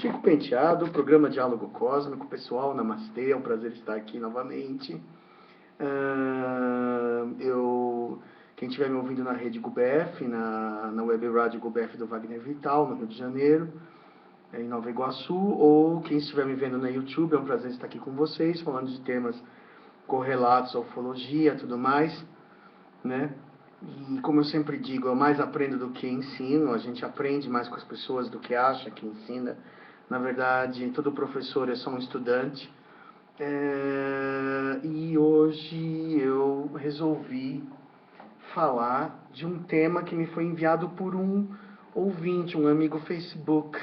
Chico Penteado, programa Diálogo Cósmico. Pessoal, namastê, é um prazer estar aqui novamente. Quem estiver me ouvindo na rede GUBEF, na web rádio GUBEF do Wagner Vital, no Rio de Janeiro, em Nova Iguaçu, ou quem estiver me vendo na YouTube, é um prazer estar aqui com vocês, falando de temas correlatos à ufologia, tudo mais, né? E como eu sempre digo, eu mais aprendo do que ensino, a gente aprende mais com as pessoas do que acha que ensina. Na verdade, todo professor é só um estudante. E hoje eu resolvi falar de um tema que me foi enviado por um ouvinte, um amigo Facebook,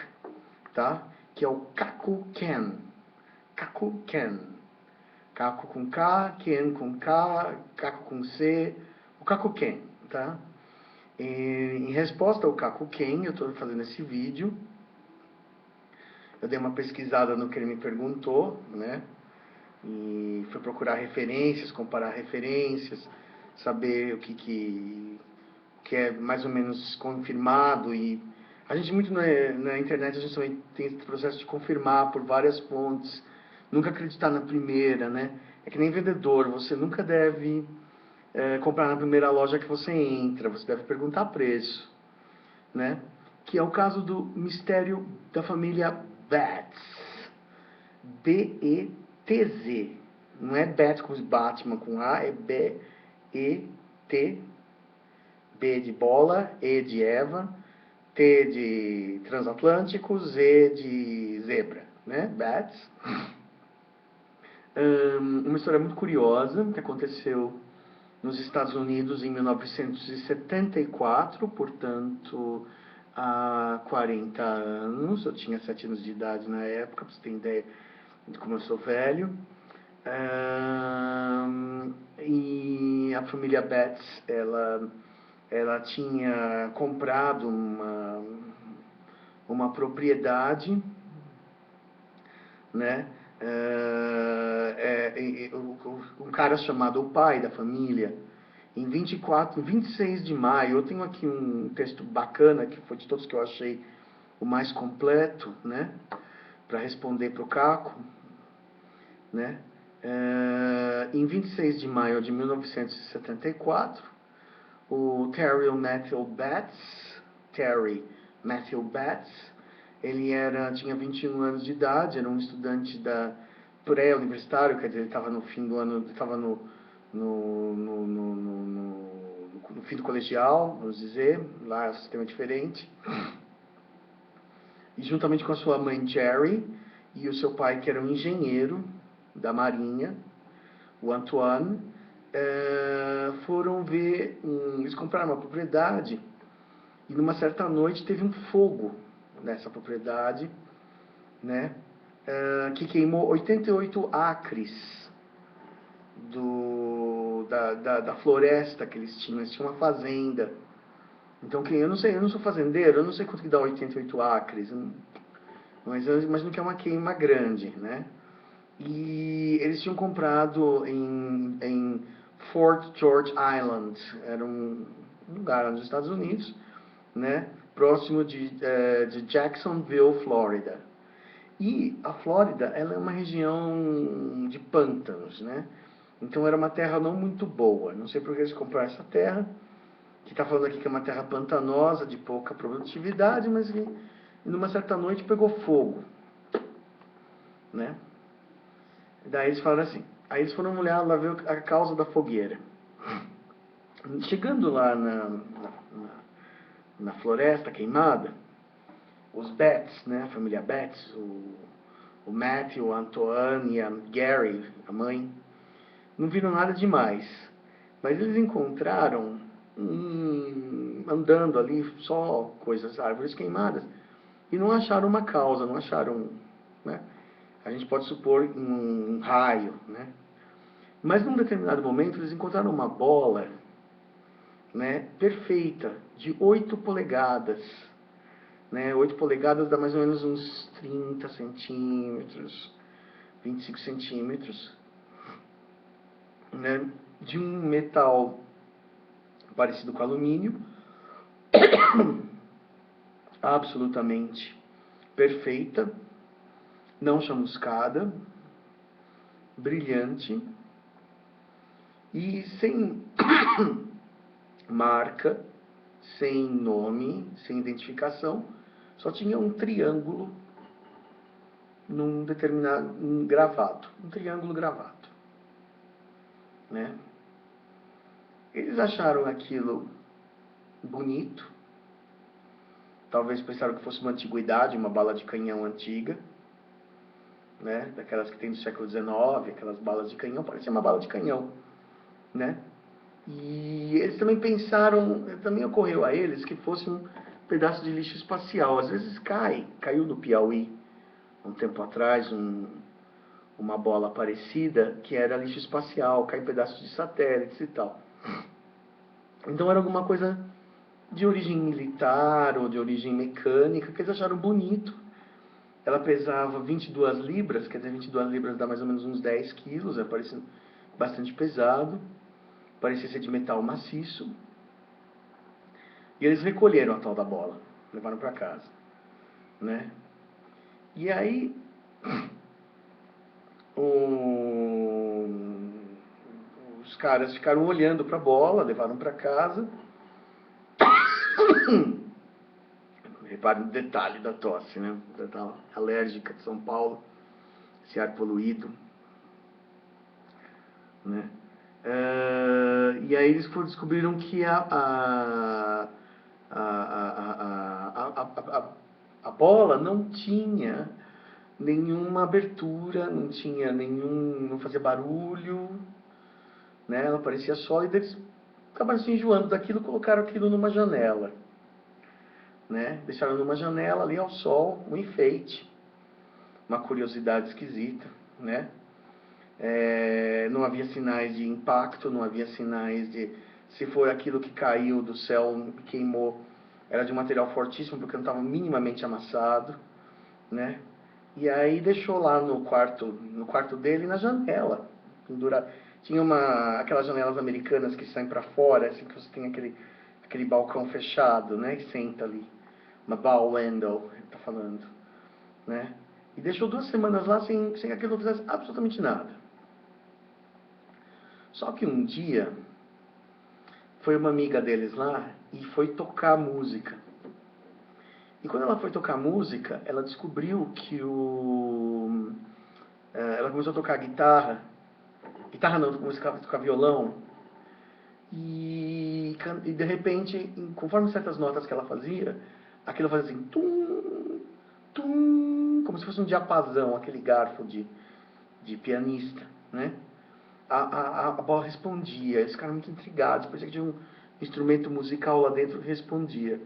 tá? Que é o Kaku Ken. Kaku Ken. Kaku com K, Ken com K, Kaku com C, o Kaku Ken, tá? Em resposta ao Kaku Ken, eu estou fazendo esse vídeo. Eu dei uma pesquisada no que ele me perguntou, né? E fui procurar referências, comparar referências, saber o que é mais ou menos confirmado. E a gente muito na internet, a gente também tem esse processo de confirmar por várias fontes, nunca acreditar na primeira, né? É que nem vendedor, você nunca deve comprar na primeira loja que você entra, você deve perguntar preço, né? Que é o caso do mistério da família Betts. B-E-T-Z. Não é Betts com Batman com A, é B-E-T, B de bola, E de Eva, T de transatlântico, Z de zebra, né? Betts. Uma história muito curiosa que aconteceu nos Estados Unidos em 1974, portanto, há 40 anos. Eu tinha 7 anos de idade na época, para você ter ideia de como eu sou velho. E a família Betts, ela tinha comprado uma propriedade, né? Um cara chamado o pai da família, em 26 de maio, eu tenho aqui um texto bacana, que foi de todos que eu achei o mais completo, né? Para responder para o Caco, né? Em 26 de maio de 1974, o Terry Matthew Betts, ele tinha 21 anos de idade, era um estudante da pré-universitário, quer dizer, ele estava no fim do ano, estava no fim do colegial, vamos dizer, lá é um sistema diferente. E juntamente com a sua mãe Jerry e o seu pai, que era um engenheiro da Marinha, o Antoine, foram ver, eles compraram uma propriedade e numa certa noite teve um fogo nessa propriedade, né, que queimou 88 acres da floresta que eles tinham uma fazenda. Então, eu não sou fazendeiro, eu não sei quanto que dá 88 acres, mas eu imagino que é uma queima grande, né? E eles tinham comprado em Fort George Island, era um lugar nos Estados Unidos, né? Próximo de Jacksonville, Flórida. E a Flórida, ela é uma região de pântanos, né? Então era uma terra não muito boa. Não sei por que eles compraram essa terra, que está falando aqui que é uma terra pantanosa, de pouca produtividade, mas que numa certa noite pegou fogo, né? Daí eles falaram assim, aí eles foram olhar lá ver a causa da fogueira. Chegando lá na floresta queimada, os Betts, né, a família Betts, o Matthew, o Antoine e a Gary, a mãe, não viram nada demais. Mas eles encontraram, andando ali, só coisas, árvores queimadas, e não acharam uma causa, não acharam, né? A gente pode supor um raio, né? Mas num determinado momento eles encontraram uma bola, né, perfeita, de 8 polegadas. Né? 8 polegadas dá mais ou menos uns 30 centímetros, 25 centímetros. Né? De um metal parecido com alumínio, absolutamente perfeita, não chamuscada, brilhante e sem marca, sem nome, sem identificação, só tinha um triângulo num determinado gravado, um triângulo gravado, né? Eles acharam aquilo bonito, talvez pensaram que fosse uma antiguidade, uma bala de canhão antiga, né? Daquelas que tem do século XIX, aquelas balas de canhão, parecia uma bala de canhão, né? E eles também pensaram, também ocorreu a eles que fosse um pedaço de lixo espacial. Às vezes caiu no Piauí, um tempo atrás, uma bola parecida, que era lixo espacial, cai pedaços de satélites e tal. Então era alguma coisa de origem militar ou de origem mecânica, que eles acharam bonito. Ela pesava 22 libras, quer dizer, 22 libras dá mais ou menos uns 10 quilos, parecia bastante pesado, parecia ser de metal maciço. E eles recolheram a tal da bola, levaram para casa, né? E aí, os caras ficaram olhando para a bola, levaram para casa. Repare no detalhe da tosse, né? Da alérgica de São Paulo, esse ar poluído, né? E aí eles descobriram que a bola não tinha nenhuma abertura, não fazia barulho, né? Ela parecia sólida. Eles acabaram se enjoando daquilo, colocaram aquilo numa janela, né? Deixaram numa janela ali ao sol, um enfeite, uma curiosidade esquisita, né? Não havia sinais de impacto, não havia sinais de... Se foi aquilo que caiu do céu e queimou, era de um material fortíssimo, porque não estava minimamente amassado, né? E aí deixou lá no quarto dele, na janela, pendurado. Tinha aquelas janelas americanas que saem para fora, assim, que você tem aquele balcão fechado, né? Que senta ali. Uma bow window, ele tá falando, né? E deixou 2 semanas lá sem que aquilo fizesse absolutamente nada. Só que um dia, foi uma amiga deles lá e foi tocar música. E quando ela foi tocar música, ela descobriu que ela começou a tocar guitarra não, começou a tocar violão, e de repente, conforme certas notas que ela fazia, aquilo fazia assim, tum, tum, como se fosse um diapasão, aquele garfo de pianista, né? A bola respondia, eles ficaram muito intrigados, parecia que tinha um instrumento musical lá dentro que respondia.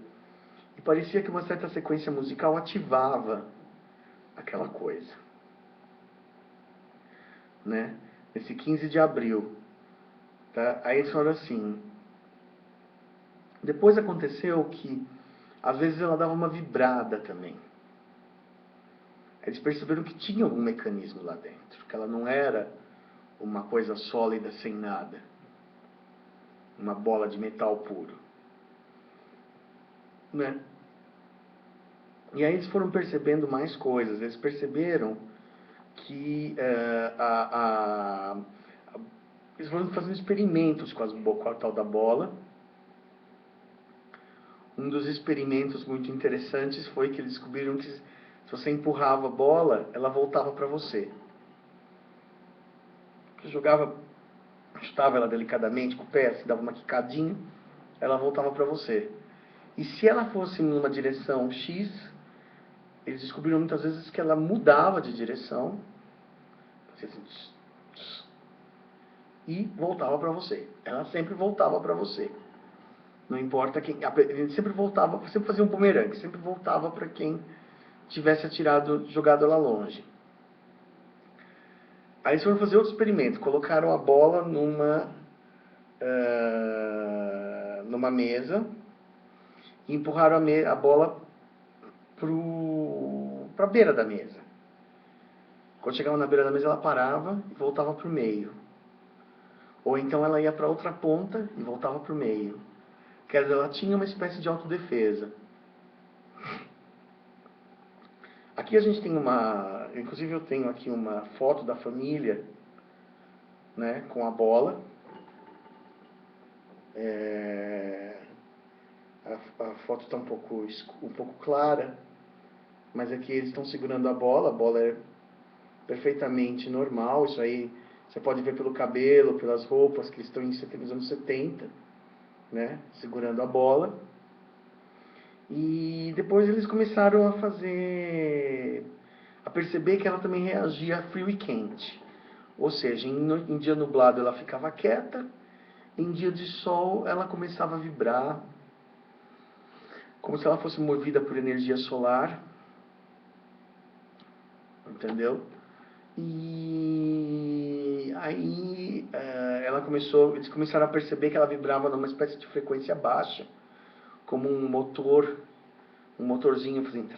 E parecia que uma certa sequência musical ativava aquela coisa, né? Nesse 15 de abril. Tá? Aí eles falaram assim, depois aconteceu que, às vezes ela dava uma vibrada também. Eles perceberam que tinha algum mecanismo lá dentro, que ela não era uma coisa sólida sem nada, uma bola de metal puro, né? E aí eles foram percebendo mais coisas. Eles perceberam que eles foram fazendo experimentos com a tal da bola. Um dos experimentos muito interessantes foi que eles descobriram que se você empurrava a bola, ela voltava para você. Você chutava ela delicadamente com o pé, se dava uma quicadinha, ela voltava para você. E se ela fosse em uma direção X, eles descobriram muitas vezes que ela mudava de direção, assim, e voltava para você. Ela sempre voltava para você. Não importa quem... Ele sempre voltava, sempre fazia um bumerangue, sempre voltava para quem tivesse jogado ela longe. Aí eles foram fazer outro experimento. Colocaram a bola numa mesa e empurraram a bola para a beira da mesa. Quando chegava na beira da mesa, ela parava e voltava para o meio. Ou então ela ia para outra ponta e voltava para o meio. Quer dizer, ela tinha uma espécie de autodefesa. Aqui a gente tem uma... Inclusive eu tenho aqui uma foto da família, né, com a bola. A foto está um pouco clara, mas aqui eles estão segurando a bola é perfeitamente normal. Isso aí você pode ver pelo cabelo, pelas roupas, que eles estão nos anos 70, né, segurando a bola. E depois eles começaram a perceber que ela também reagia a frio e quente. Ou seja, em dia nublado ela ficava quieta, em dia de sol ela começava a vibrar, como se ela fosse movida por energia solar, entendeu? E aí eles começaram a perceber que ela vibrava numa espécie de frequência baixa, como um motorzinho fazendo...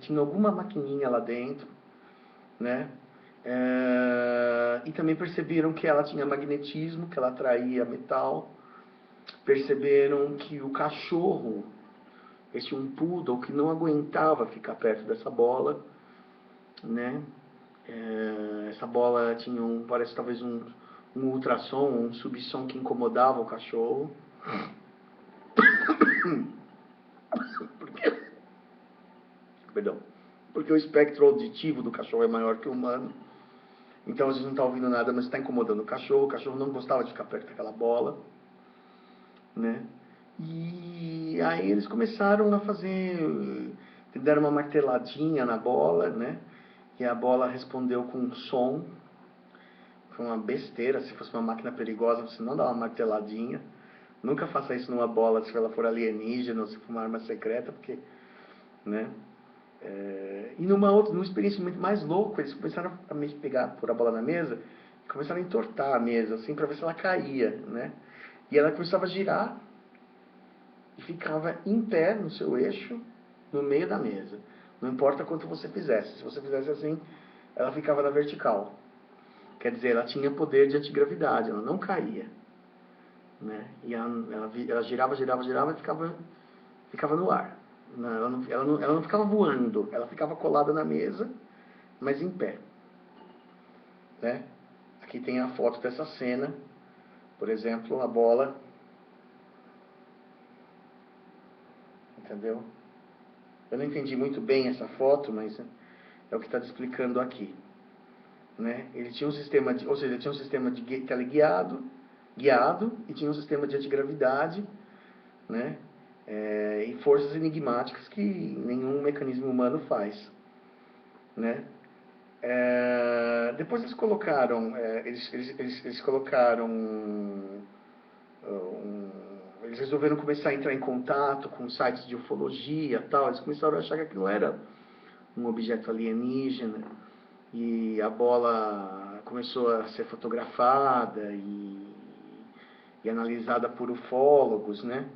Tinha alguma maquininha lá dentro, né? E também perceberam que ela tinha magnetismo, que ela atraía metal. Perceberam que o cachorro, esse um poodle, que não aguentava ficar perto dessa bola, né? Essa bola tinha parece talvez um ultrassom, um subsom que incomodava o cachorro. Perdão. Porque o espectro auditivo do cachorro é maior que o humano. Então, às vezes não está ouvindo nada, mas está incomodando o cachorro não gostava de ficar perto daquela bola, né? E aí eles começaram a deram uma marteladinha na bola, né? E a bola respondeu com um som. Foi uma besteira. Se fosse uma máquina perigosa, você não dá uma marteladinha. Nunca faça isso numa bola se ela for alienígena ou se for uma arma secreta, porque, né? E numa experiência muito mais louca, eles começaram a pôr a bola na mesa e começaram a entortar a mesa, assim, para ver se ela caía, né? E ela começava a girar e ficava em pé no seu eixo, no meio da mesa. Não importa quanto você fizesse. Se você fizesse assim, ela ficava na vertical. Quer dizer, ela tinha poder de antigravidade, ela não caía, né? E ela girava e ficava no ar. Ela não ficava voando, ela ficava colada na mesa, mas em pé, né? Aqui tem a foto dessa cena, por exemplo, a bola, entendeu? Eu não entendi muito bem essa foto, mas é o que está explicando aqui, né? Ele tinha um sistema ou seja, ele tinha um sistema de teleguiado, guiado, e tinha um sistema de antigravidade, né? E forças enigmáticas que nenhum mecanismo humano faz, né? Depois eles colocaram, eles colocaram, eles resolveram começar a entrar em contato com sites de ufologia e tal. Eles começaram a achar que aquilo era um objeto alienígena, e a bola começou a ser fotografada e analisada por ufólogos, né?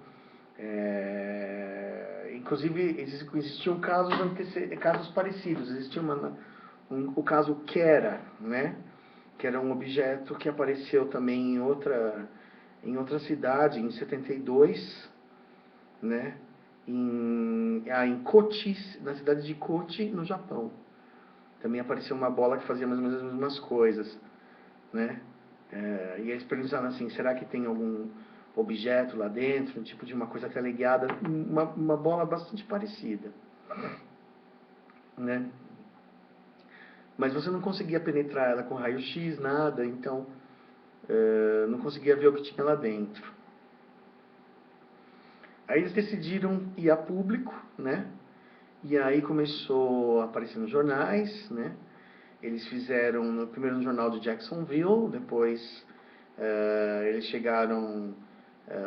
Inclusive existiam casos parecidos. Existia o caso Kera, né? Que era um objeto que apareceu também em outra cidade, em 72, né? Em Kochi, na cidade de Kochi, no Japão. Também apareceu uma bola que fazia mais ou menos as mesmas coisas, né? E eles perguntaram assim, será que tem algum objeto lá dentro, um tipo de uma coisa teleguiada, uma bola bastante parecida, né? Mas você não conseguia penetrar ela com raio-x, nada, então não conseguia ver o que tinha lá dentro. Aí eles decidiram ir a público, né? E aí começou a aparecer nos jornais, né? Eles fizeram primeiro no jornal de Jacksonville, depois eles chegaram,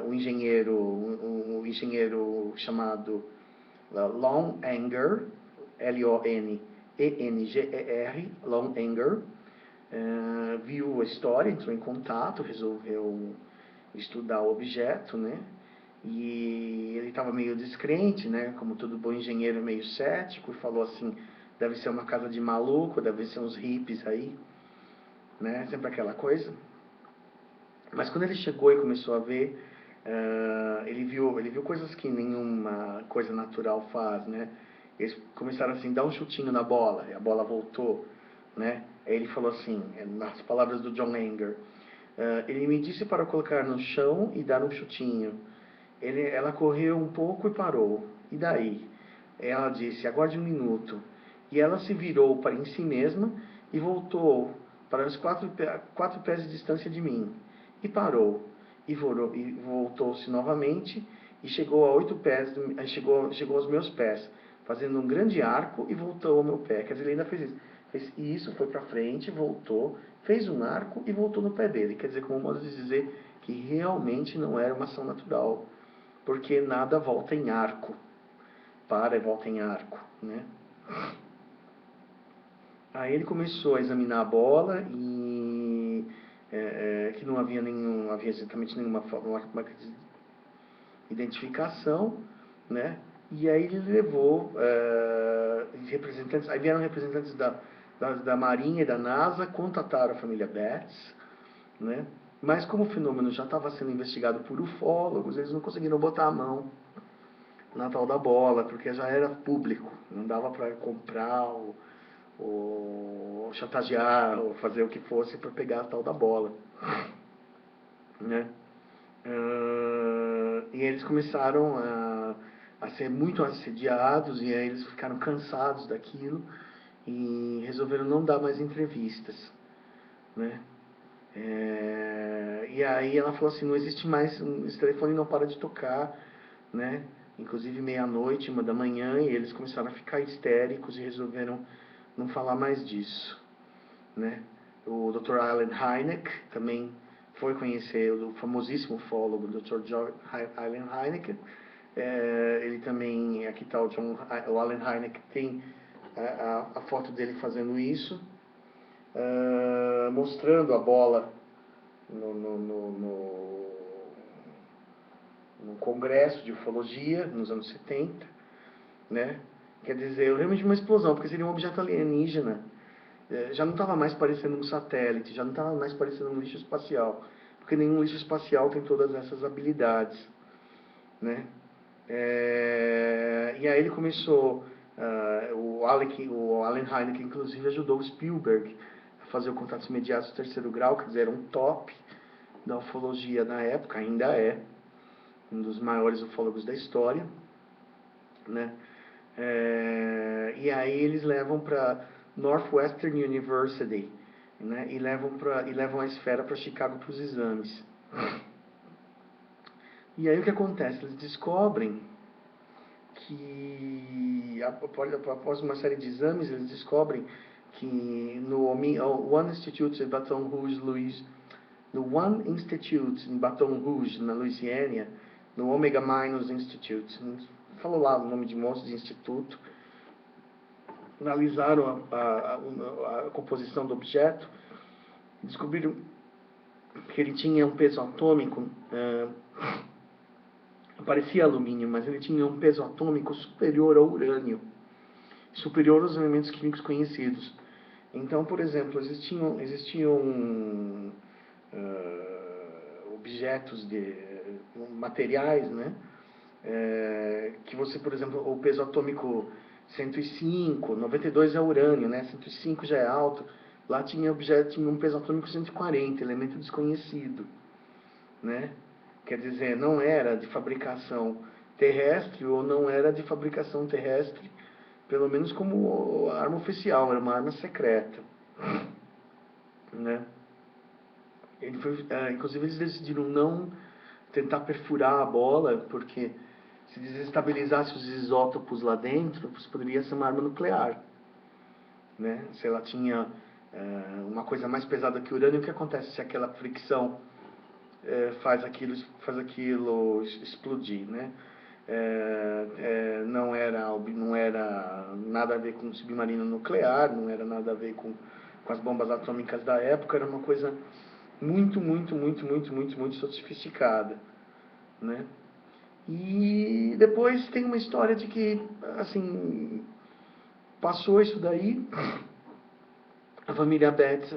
um engenheiro chamado Lon Anger, L-O-N-E-N-G-E-R, Lon Anger, viu a história, entrou em contato, resolveu estudar o objeto, né? E ele estava meio descrente, né? Como todo bom engenheiro, meio cético, e falou assim, deve ser uma casa de maluco, deve ser uns hippies aí, né? Sempre aquela coisa. Mas quando ele chegou e começou a ver, ele viu coisas que nenhuma coisa natural faz, né? Eles começaram assim, dá um chutinho na bola, e a bola voltou, né? Aí ele falou assim, nas palavras do John Langer, ele me disse para colocar no chão e dar um chutinho. Ela correu um pouco e parou. E daí? Ela disse, aguarde um minuto. E ela se virou para em si mesma e voltou para os 4 pés de distância de mim. E parou. E voltou-se novamente e chegou a 8 pés, chegou aos meus pés, fazendo um grande arco e voltou ao meu pé. Quer dizer, ele ainda fez isso. Fez isso, foi para frente, voltou, fez um arco e voltou no pé dele. Quer dizer, como modo de dizer que realmente não era uma ação natural, porque nada volta em arco. Para e volta em arco, né? Aí ele começou a examinar a bola e que não havia exatamente nenhuma marca de identificação, né? E aí ele levou representantes, aí vieram representantes da Marinha e da NASA, contataram a família Betts, né? Mas como o fenômeno já estava sendo investigado por ufólogos, eles não conseguiram botar a mão na tal da bola, porque já era público, não dava para comprar ou chantagear ou fazer o que fosse para pegar a tal da bola, né? E eles começaram a ser muito assediados e aí eles ficaram cansados daquilo e resolveram não dar mais entrevistas, né? E aí ela falou assim, não existe mais, esse telefone não para de tocar, né? Inclusive meia-noite, 1 da manhã, e eles começaram a ficar histéricos e resolveram não falar mais disso, né? O Dr. Allen Hynek também foi conhecer o famosíssimo ufólogo Dr. Allen Hynek. Ele também, aqui está o Allen Hynek, tem a foto dele fazendo isso, mostrando a bola no congresso de ufologia nos anos 70, né? Quer dizer, realmente uma explosão, porque seria um objeto alienígena. Já não estava mais parecendo um satélite, já não estava mais parecendo um lixo espacial, porque nenhum lixo espacial tem todas essas habilidades, né? E aí ele começou, o Allen Hynek, inclusive, ajudou o Spielberg a fazer o Contatos Imediatos do Terceiro Grau, quer dizer, era um top da ufologia na época, ainda é um dos maiores ufólogos da história, né? E aí eles levam para Northwestern University, né? E levam a esfera para Chicago para os exames. E aí o que acontece? Eles descobrem que após uma série de exames eles descobrem que no One Institute em Baton Rouge, no One Institute em Baton Rouge, na Louisiana, no Omega Minus Institute, falou lá o nome de um monte de instituto, analisaram a composição do objeto, descobriram que ele tinha um peso atômico, parecia alumínio, mas ele tinha um peso atômico superior ao urânio, superior aos elementos químicos conhecidos. Então, por exemplo, existiam objetos materiais, né? Que você, por exemplo, o peso atômico 105, 92 é urânio, né? 105 já é alto. Lá tinha um peso atômico 140, elemento desconhecido, né? Quer dizer, não era de fabricação terrestre ou não era de fabricação terrestre, pelo menos como arma oficial, era uma arma secreta, né? Inclusive eles decidiram não tentar perfurar a bola, porque se desestabilizasse os isótopos lá dentro, poderia ser uma arma nuclear, né? Se ela tinha uma coisa mais pesada que o urânio, o que acontece se aquela fricção faz aquilo explodir, né? Não era nada a ver com submarino nuclear, não era nada a ver com as bombas atômicas da época, era uma coisa muito, muito, muito, muito, muito, muito sofisticada, né? E depois tem uma história de que, assim, passou isso daí, a família Betts,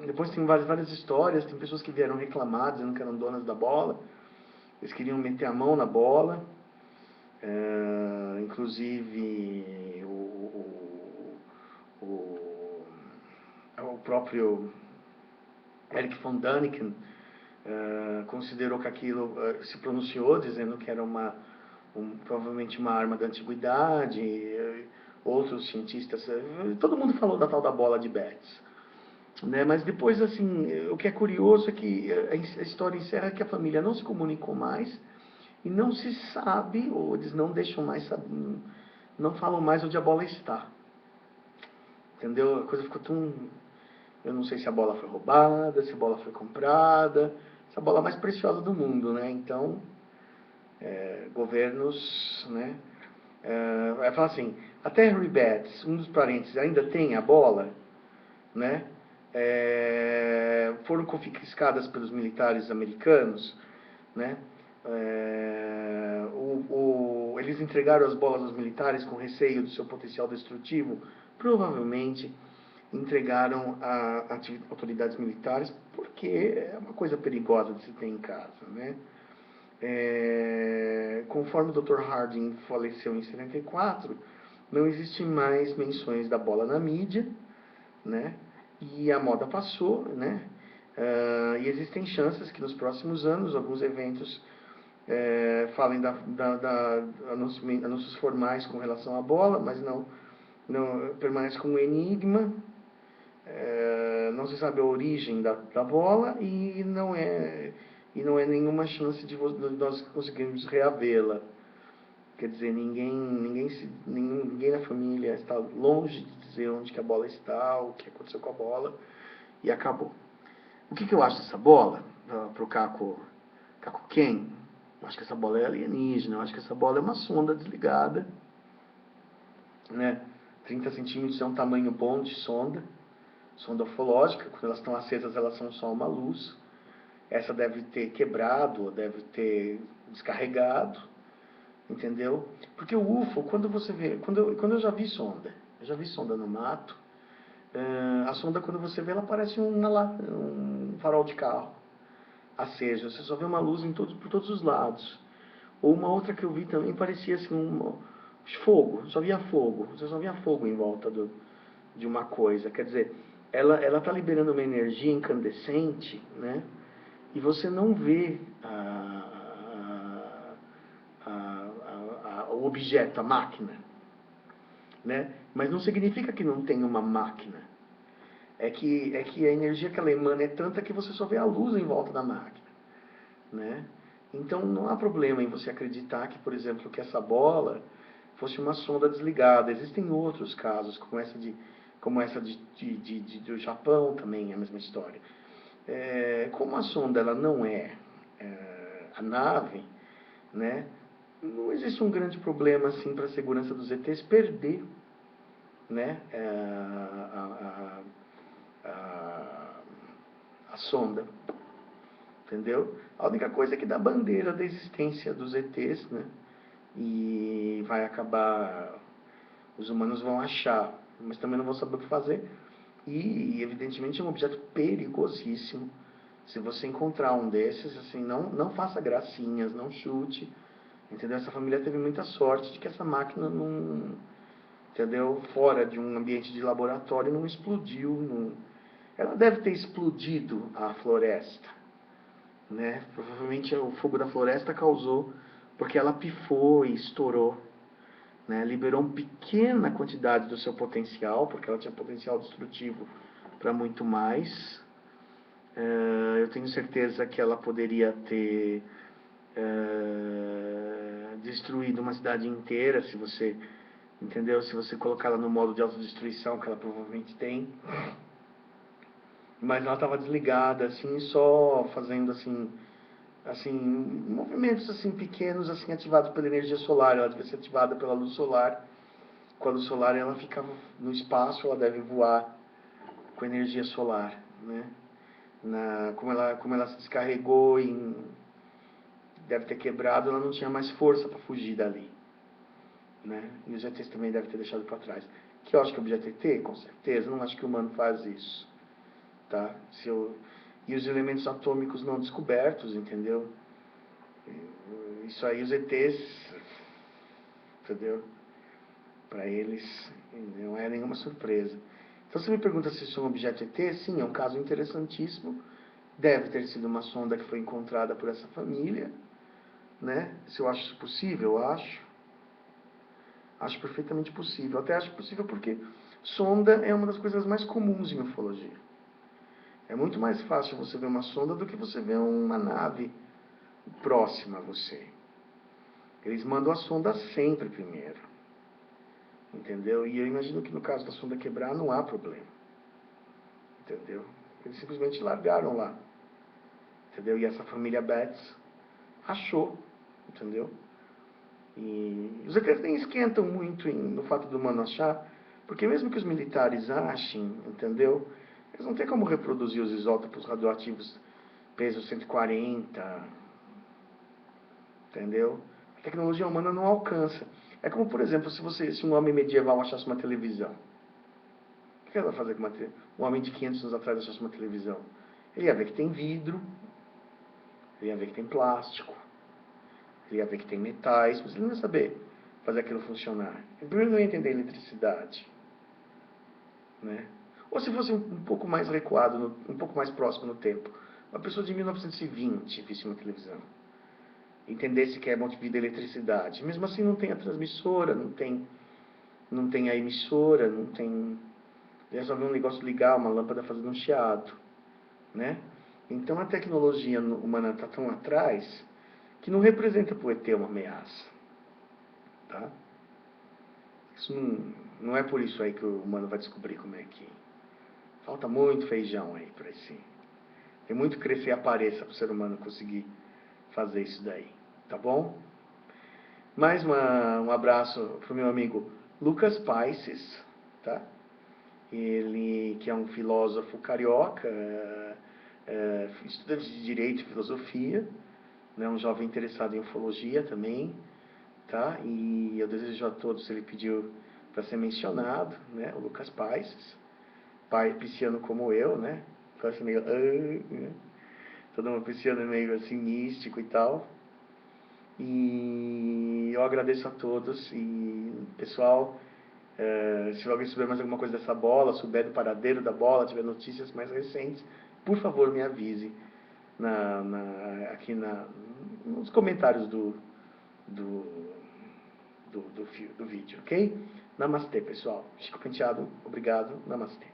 depois tem várias histórias, tem pessoas que vieram reclamar, dizendo que eram donas da bola, eles queriam meter a mão na bola, Inclusive o próprio Eric von Däniken considerou que aquilo, se pronunciou dizendo que era provavelmente uma arma da antiguidade. Outros cientistas, todo mundo falou da tal da bola de Betz, né? Mas depois, assim, o que é curioso é que a história encerra que a família não se comunicou mais e não se sabe, ou eles não deixam mais saber, não falam mais onde a bola está, entendeu? A coisa ficou tão... Eu não sei se a bola foi roubada, se a bola foi comprada, essa bola mais preciosa do mundo, né? Então, governos, né? Vai falar assim, até Henry Betts, um dos parentes, ainda tem a bola, né? Foram confiscadas pelos militares americanos, né? Eles entregaram as bolas aos militares com receio do seu potencial destrutivo, provavelmente entregaram a autoridades militares, porque é uma coisa perigosa de se ter em casa, né? Conforme o Dr. Harding faleceu em 74, não existem mais menções da bola na mídia, né? E a moda passou, né? E existem chances que nos próximos anos alguns eventos falem anúncios formais com relação à bola, mas não permanece como um enigma. Não se sabe a origem da bola e não é nenhuma chance de nós conseguirmos reavê-la. Quer dizer, ninguém na família está longe de dizer onde que a bola está, o que aconteceu com a bola, e acabou. O que eu acho dessa bola, para o Caco Ken? Eu acho que essa bola é alienígena, eu acho que essa bola é uma sonda desligada, né? 30 centímetros é um tamanho bom de sonda ufológica. Quando elas estão acesas, elas são só uma luz. Essa deve ter quebrado, ou deve ter descarregado, entendeu? Porque o UFO, quando você vê, quando eu já vi sonda no mato, a sonda, quando você vê, ela parece um farol de carro aceso. Você só vê uma luz por todos os lados. Ou uma outra que eu vi também parecia assim fogo, você só via fogo em volta de uma coisa. Quer dizer, ela está liberando uma energia incandescente, né? E você não vê o objeto, a máquina, né? Mas não significa que não tem uma máquina. É que a energia que ela emana é tanta que você só vê a luz em volta da máquina, né? Então não há problema em você acreditar que, por exemplo, que essa bola fosse uma sonda desligada. Existem outros casos, como essa do Japão também, é a mesma história. Como a sonda ela não é a nave, né? Não existe um grande problema assim para a segurança dos ETs perder, né? A sonda, entendeu? A única coisa é que dá bandeira da existência dos ETs, né? E vai acabar, os humanos vão achar, mas também não vão saber o que fazer. E evidentemente é um objeto perigosíssimo. Se você encontrar um desses, assim, não faça gracinhas, não chute, entendeu? Essa família teve muita sorte de que essa máquina não, entendeu? Fora de um ambiente de laboratório, não explodiu. Ela deve ter explodido a floresta, né? Provavelmente o fogo da floresta causou, porque ela pifou e estourou, né? Liberou uma pequena quantidade do seu potencial, porque ela tinha potencial destrutivo para muito mais. Eu tenho certeza que ela poderia ter destruído uma cidade inteira, se você, entendeu? Se você colocar ela no modo de autodestruição, que ela provavelmente tem. Mas ela estava desligada, assim, só fazendo assim, movimentos assim pequenos, assim, ativados pela energia solar. Ela deve ser ativada pela luz solar. Com a luz solar ela fica no espaço, ela deve voar com energia solar, né? Como ela se descarregou e deve ter quebrado, ela não tinha mais força para fugir dali, né? E os ETs também devem ter deixado para trás. Que eu acho que é objeto ET, com certeza, não acho que o humano faz isso, tá? E os elementos atômicos não descobertos, entendeu? Isso aí, os ETs entendeu? Para eles não é nenhuma surpresa. Então você me pergunta se isso é um objeto ET, sim, é um caso interessantíssimo. Deve ter sido uma sonda que foi encontrada por essa família, né? Se eu acho isso possível, eu acho. Acho perfeitamente possível. Até acho possível porque sonda é uma das coisas mais comuns em ufologia. É muito mais fácil você ver uma sonda do que você ver uma nave próxima a você. Eles mandam a sonda sempre primeiro. Entendeu? E eu imagino que no caso da sonda quebrar não há problema. Entendeu? Eles simplesmente largaram lá. Entendeu? E essa família Betts achou. Entendeu? E os ETs nem esquentam muito no fato do humano achar, porque mesmo que os militares achem, entendeu? Eles não têm como reproduzir os isótopos radioativos peso 140, entendeu? A tecnologia humana não alcança. É como, por exemplo, se um homem medieval achasse uma televisão. O que ele vai fazer com um homem de 500 anos atrás achasse uma televisão? Ele ia ver que tem vidro, ele ia ver que tem plástico, ele ia ver que tem metais, mas ele não ia saber fazer aquilo funcionar. Ele primeiro não ia entender eletricidade, né? Ou se fosse um pouco mais recuado, um pouco mais próximo no tempo, uma pessoa de 1920 visse uma televisão, entendesse que é movida a eletricidade. Mesmo assim não tem a transmissora, não tem a emissora, não tem... Ele resolve um negócio ligar, uma lâmpada fazendo um chiado, né? Então a tecnologia humana está tão atrás que não representa para o ET uma ameaça, tá? Isso não é por isso aí que o humano vai descobrir como é que... Falta muito feijão aí para esse... Tem muito que crescer e apareça para o ser humano conseguir fazer isso daí, tá bom? Mais um abraço para o meu amigo Lucas Paisses, tá? Ele que é um filósofo carioca, estudante de Direito e Filosofia, né? Um jovem interessado em ufologia também, tá? E eu desejo a todos, ele pediu para ser mencionado, né? O Lucas Paisses, pai pisciano como eu, né? Quase meio... né? Todo mundo pisciano meio assim místico e tal. E eu agradeço a todos. E pessoal, se alguém souber mais alguma coisa dessa bola, souber do paradeiro da bola, tiver notícias mais recentes, por favor me avise aqui nos comentários do, do vídeo, ok? Namastê, pessoal. Chico Penteado, obrigado. Namastê.